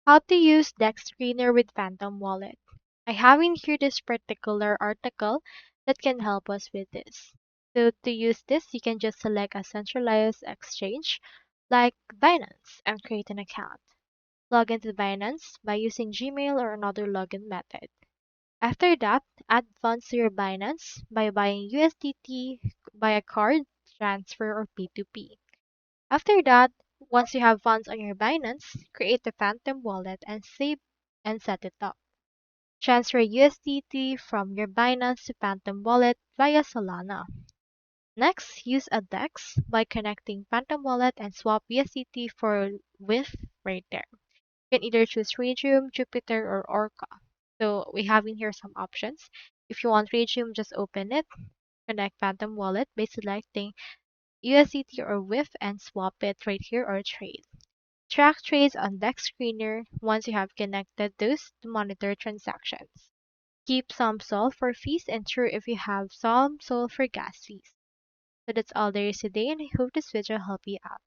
How to use DexScreener with Phantom Wallet. I have in here this particular article that can help us with this. So to use this, you can just select a centralized exchange like Binance and create an account. Log into Binance by using Gmail or another login method. After that, add funds to your Binance by buying USDT via card, transfer, or P2P. After that, once you have funds on your Binance, create the Phantom wallet and save and set it up. Transfer USDT from your Binance to Phantom wallet via Solana. Next, use a DEX by connecting Phantom wallet and swap USDT for with right there. You can either choose Radium, Jupiter, or Orca. So we have in here some options. If you want Radium, just open it, connect Phantom wallet by selecting USDT or WIF and swap it right here or trade. Track trades on DexScreener once you have connected those to monitor transactions. Keep some sol for fees and true if you have some sol for gas fees. So that's all there is today and I hope this video helped you out.